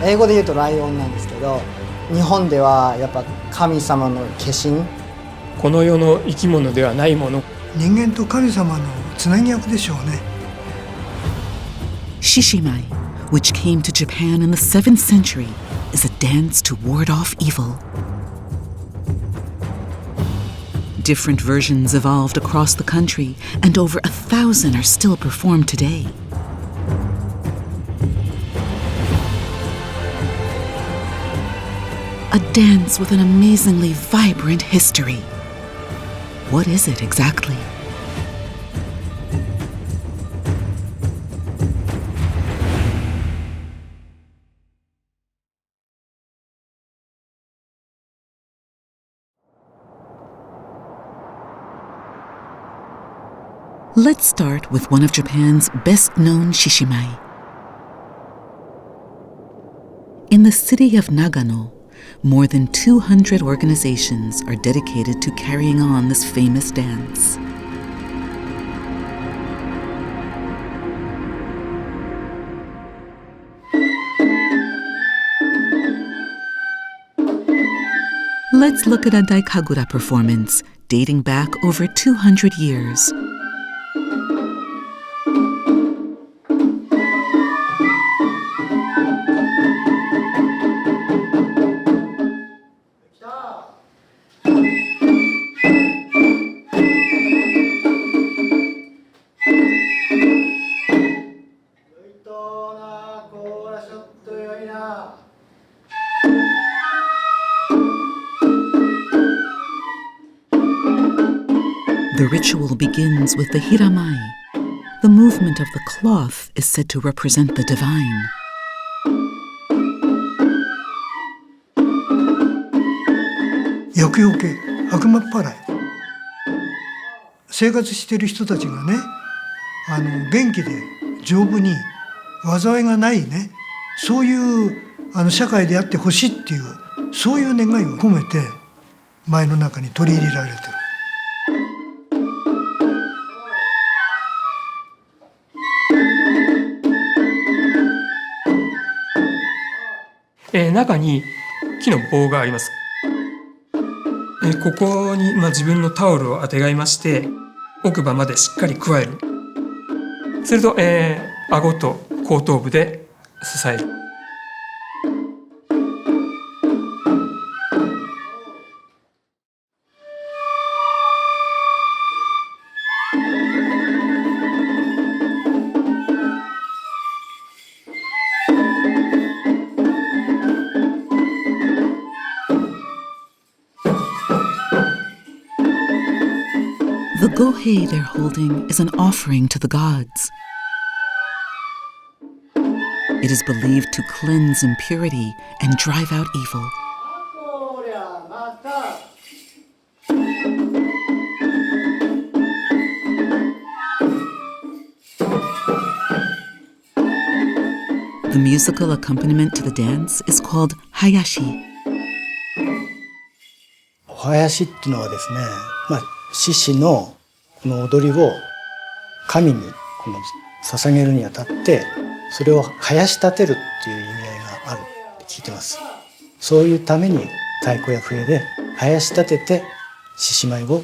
英語で言うとライオンなんですけど、日本ではやっぱ神様の化身、この世の生き物ではないもの、人間と神様のつなぎ役でしょうね。Shishimai, which came to Japan in the 7th century, is a dance to ward off evil. Different versions evolved across the country, and over 1,000 are still performed today. A dance with an amazingly vibrant history. What is it exactly? Let's start with one of Japan's best-known shishimai. In the city of Nagano, more than 200 organizations are dedicated to carrying on this famous dance. Let's look at a Daikagura performance dating back over 200 years. The ritual begins with the hiramai. The movement of the cloth is said to represent the divine. Yokuyoke, 悪魔っ払い。生活している人たちがね、元気で丈夫に災いがないね、そういう社会であってほしいっていう、そういう願いを込めて舞の中に取り入れられてる。中に木の棒があります。ここに、自分のタオルをあてがいまして奥歯までしっかりくわえる。すると、顎と後頭部で支える。The gohei they're holding is an offering to the gods. It is believed to cleanse impurity and drive out evil. The musical accompaniment to the dance is called hayashi. お囃子っていうのはですね、獅子のこの踊りを神にこの捧げるにあたってそれを囃し立てるっていう意味合いがあるって聞いてます。そういうために太鼓や笛で囃し立てて獅子舞を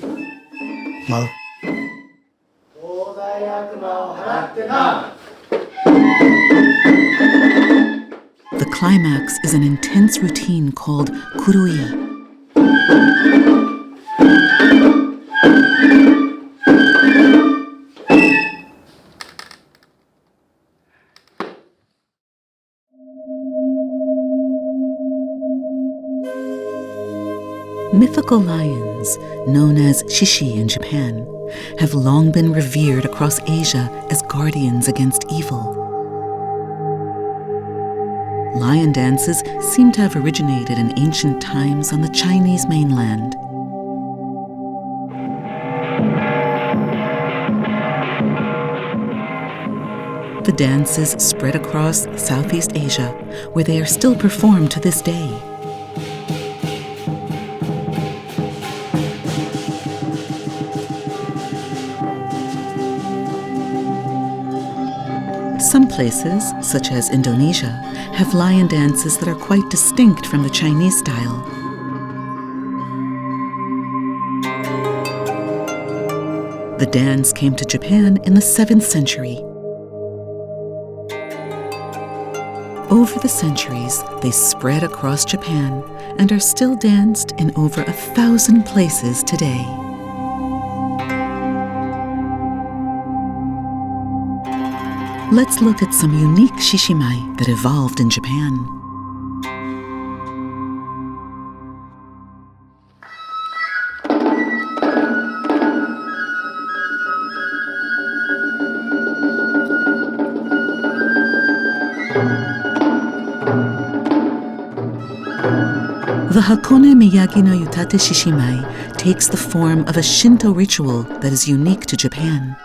舞う。東大悪魔を払ってな。The climax is an intense routine called kurui. Mythical lions, known as Shishi in Japan, have long been revered across Asia as guardians against evil. Lion dances seem to have originated in ancient times on the Chinese mainland. The dances spread across Southeast Asia, where they are still performed to this day. Some places, such as Indonesia, have lion dances that are quite distinct from the Chinese style. The dance came to Japan in the 7th century. Over the centuries, they spread across Japan and are still danced in over 1,000 places today. Let's look at some unique shishimai that evolved in Japan. The Hakone Miyagi no Yutate Shishimai takes the form of a Shinto ritual that is unique to Japan.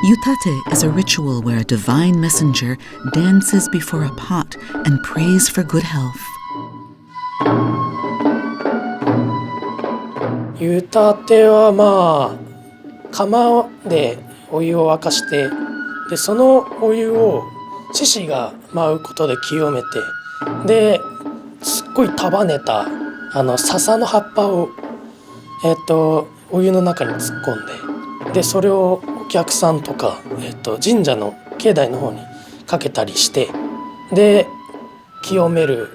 Yutate is a ritual where a divine messenger dances before a pot and prays for good health. 湯立ては釜でお湯を沸かして、でそのお湯を獅子が舞うことで清めて、ですっごい束ねた笹の葉っぱをお湯の中に突っ込んで、それをお客さんとか神社の境内の方にかけたりして、で清める。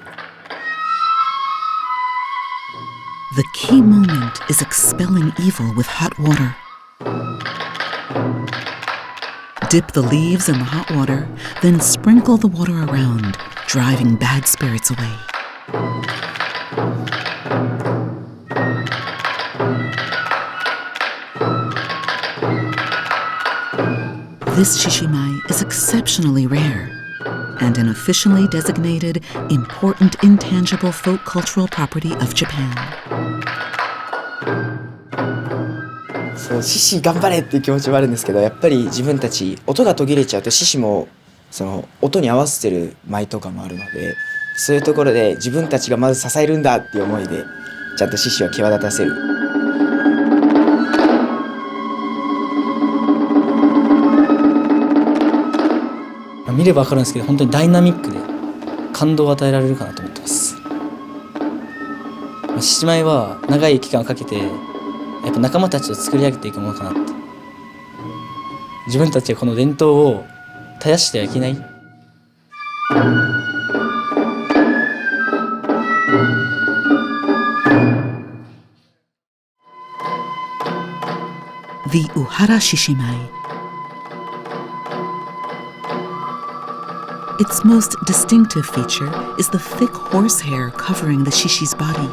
The key moment is expelling evil with hot water. Dip the leaves in the hot water, then sprinkle the water around, driving bad spirits away. This shishimai is exceptionally rare and an officially designated important intangible folk cultural property of Japan. そう獅子頑張れっていう気持ちはあるんですけど、やっぱり自分たち音が途切れちゃうと獅子もその音に合わせてる舞とかもあるので、そういうところで自分たちがまず支えるんだっていう思いでちゃんと獅子を際立たせる。見れば分かるんですけど、本当にダイナミックで感動を与えられるかなと思ってます。獅子舞は長い期間をかけてやっぱ仲間たちと作り上げていくものかなって。自分たちがこの伝統を絶やしてはいけない。The Uhara Shishimai. Its most distinctive feature is the thick horsehair covering the shishi's body.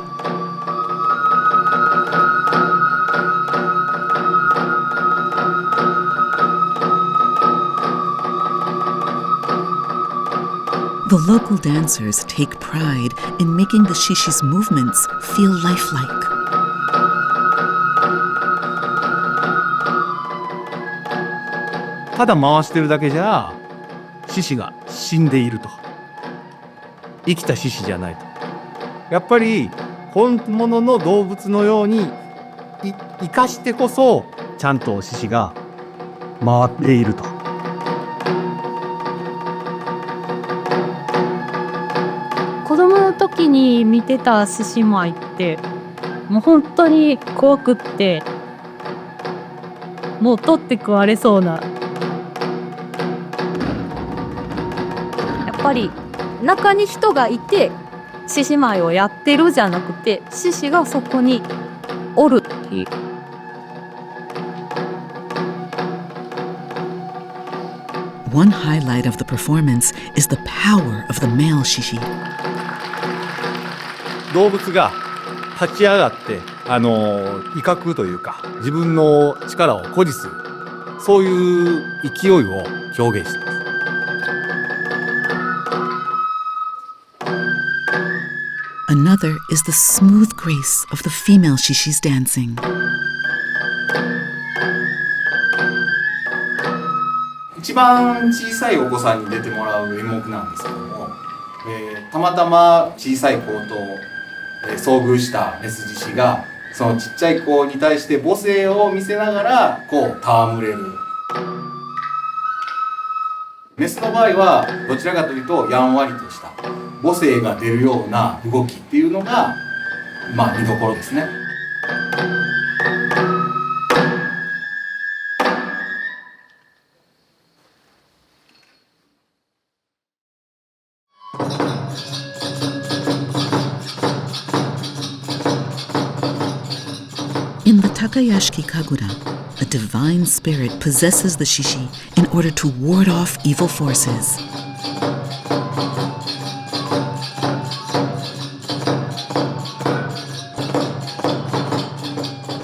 The local dancers take pride in making the shishi's movements feel lifelike. Ta da回してるだけじゃ獅子が死んでいると、生きた獅子じゃないと。やっぱり本物の動物のように生かしてこそちゃんと獅子が回っていると。子供の時に見てた獅子舞ってもう本当に怖くって、もう取って食われそうな。やっぱり中に人がいて獅子舞をやってるじゃなくて、獅子がそこにおるっていう。One highlight of the performance is the power of the male shishi. 動物が立ち上がって威嚇というか自分の力を誇示する、そういう勢いを表現しています。Another is the smooth grace of the female shishi's dancing. 一番小さいお子さんに出てもらう演目なんですけども、たまたま小さい子と、遭遇したメス獅子がそのちっちゃい子に対して母性を見せながらこう戯れる。メスの場合はどちらかというとやんわりとした母性が出るような動きっていうのがまあ見どころですね。In the Takayashiki Kagura, a divine spirit possesses the shishi in order to ward off evil forces.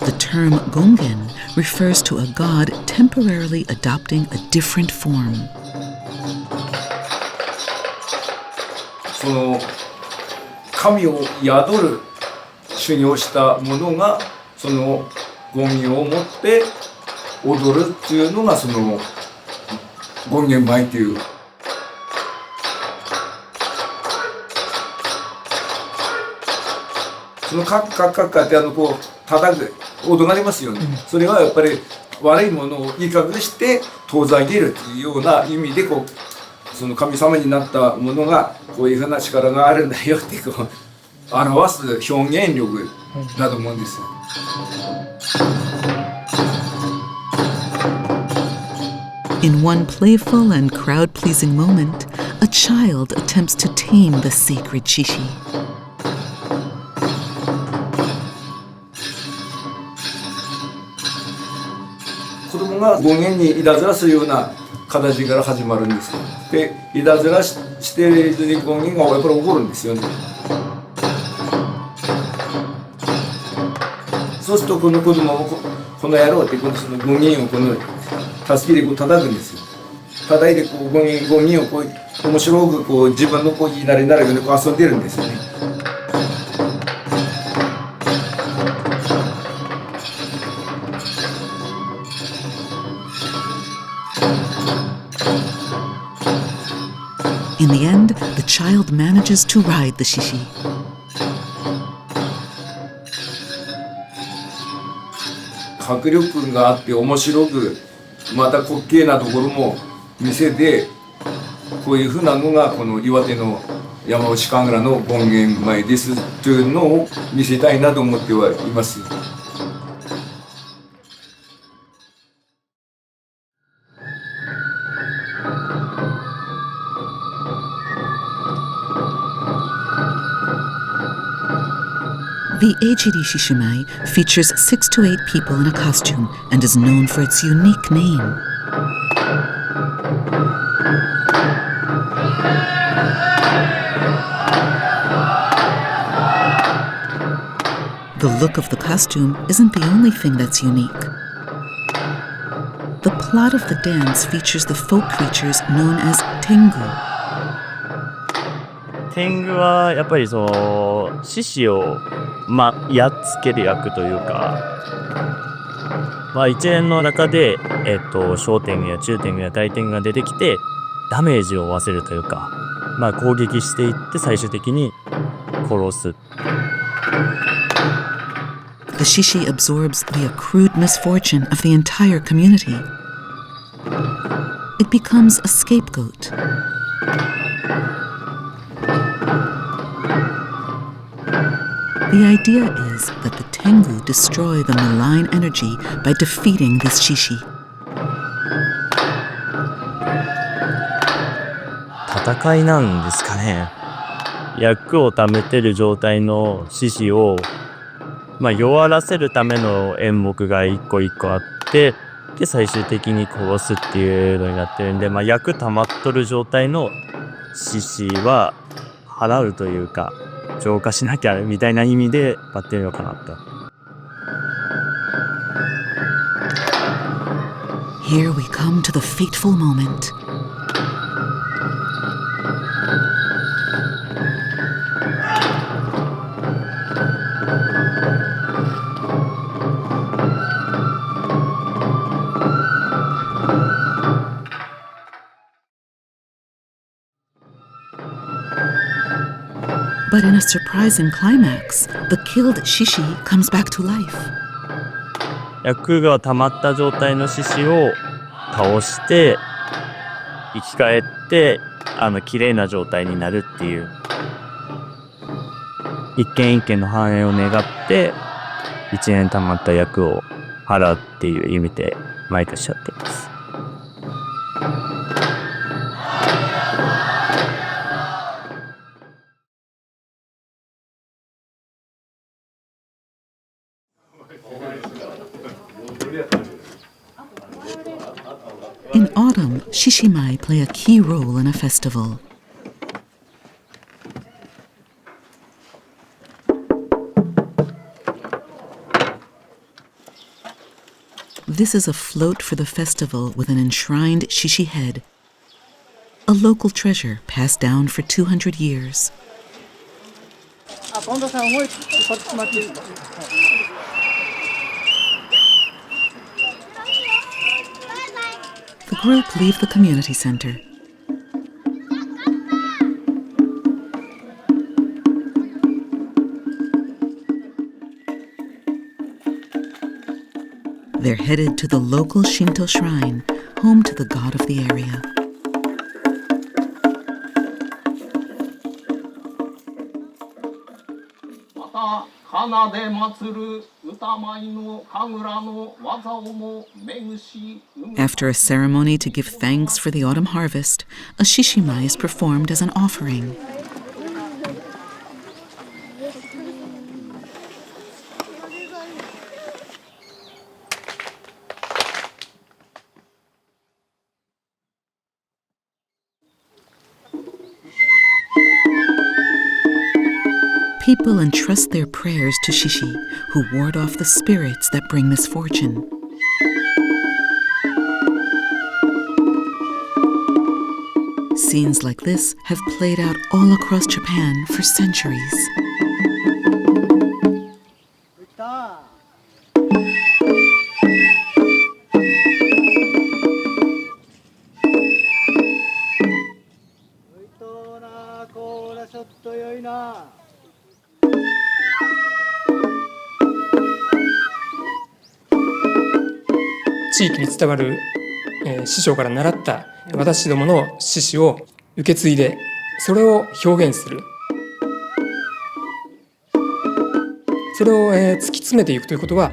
The term gongen refers to a god temporarily adopting a different form. その神を宿る修行した者がその権限を持って踊るっていうのがその権限舞っていう。そのカッカッカッカってこう叩く音がありますよね。それはやっぱり悪いものを威嚇して遠ざけるっていうような意味でこうその神様になったものがこういうふうな力があるんだよってこう表す表現力だと思うんですよ。In one playful and crowd-pleasing moment, a child attempts to tame the sacred shishi. 子供が権限にいたずらするような形から始まるんですよ。で、いたずらしている権限がやっぱり起こるんですよね。そうするとこの子供もこの野郎ってこのその権限をこの助けでこう叩くんですよ。叩いてこう権限をこう面白くこう自分のこう言いなりになるようにこう遊んでるんですよね。In the end, the child manages to ride the shishi. 迫力があって面白くまた滑稽なところも見せてこういうふうなのがこの岩手の山内神楽の権現舞ですというのを見せたいなと思ってはいます。The Eijiri Shishimai features 6 to 8 people in a costume and is known for its unique name. The look of the costume isn't the only thing that's unique. The plot of the dance features the folk creatures known as tengu. 天狗はやっぱりその獅子をやっつける役というか、一連の中で小天狗や中天狗や大天狗が出てきてダメージを負わせるというか、攻撃していって最終的に殺す。The shishi absorbs the accrued misfortune of the entire community. It becomes a scapegoat. The idea is that the tengu destroy the malign energy by defeating this shishi. 戦いなんですかね。役を貯めてる状態の獅子を、弱らせるための演目が一個一個あって、で最終的に殺すっていうのになってるんで、役溜まっとる状態の獅子は払うというか浄化しなきゃみたいな意味でやってるのかなと。Here we come to the fateful moment. But in a surprising climax, the killed Shishi comes back to life. 役が溜まった状態の獅子を倒して生き返って綺麗な状態になるっていう一軒一軒の繁栄を願って1年溜まった役を払うっていう意味で毎年やっています。In autumn, Shishimai play a key role in a festival. This is a float for the festival with an enshrined Shishi head, a local treasure passed down for 200 years. The group leave the community center. They're headed to the local Shinto shrine, home to the god of the area. After a ceremony to give thanks for the autumn harvest, a shishimai is performed as an offering. People entrust their prayers to Shishi, who ward off the spirits that bring misfortune. Scenes like this have played out all across Japan for centuries.「地域に伝わる、師匠から習った私どもの獅子を受け継いでそれを表現する」それを、突き詰めていくということは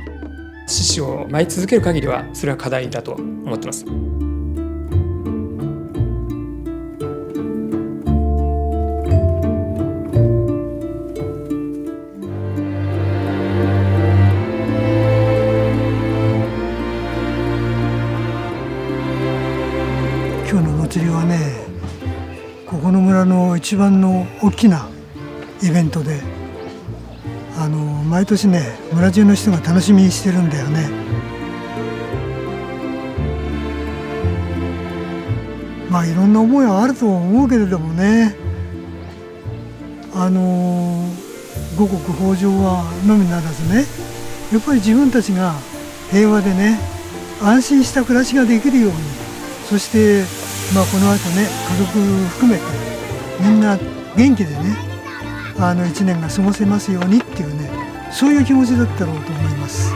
獅子を舞い続ける限りはそれは課題だと思ってます。今日のお祭りはね、ここの村の一番の大きなイベントで、毎年ね、村中の人が楽しみにしてるんだよね。まあいろんな思いはあると思うけれどもね、五穀豊穣はのみならずね、やっぱり自分たちが平和でね、安心した暮らしができるように、そしてまあこの後ね、家族含めてみんな元気でね、一年が過ごせますようにっていうね、そういう気持ちだったろうと思います。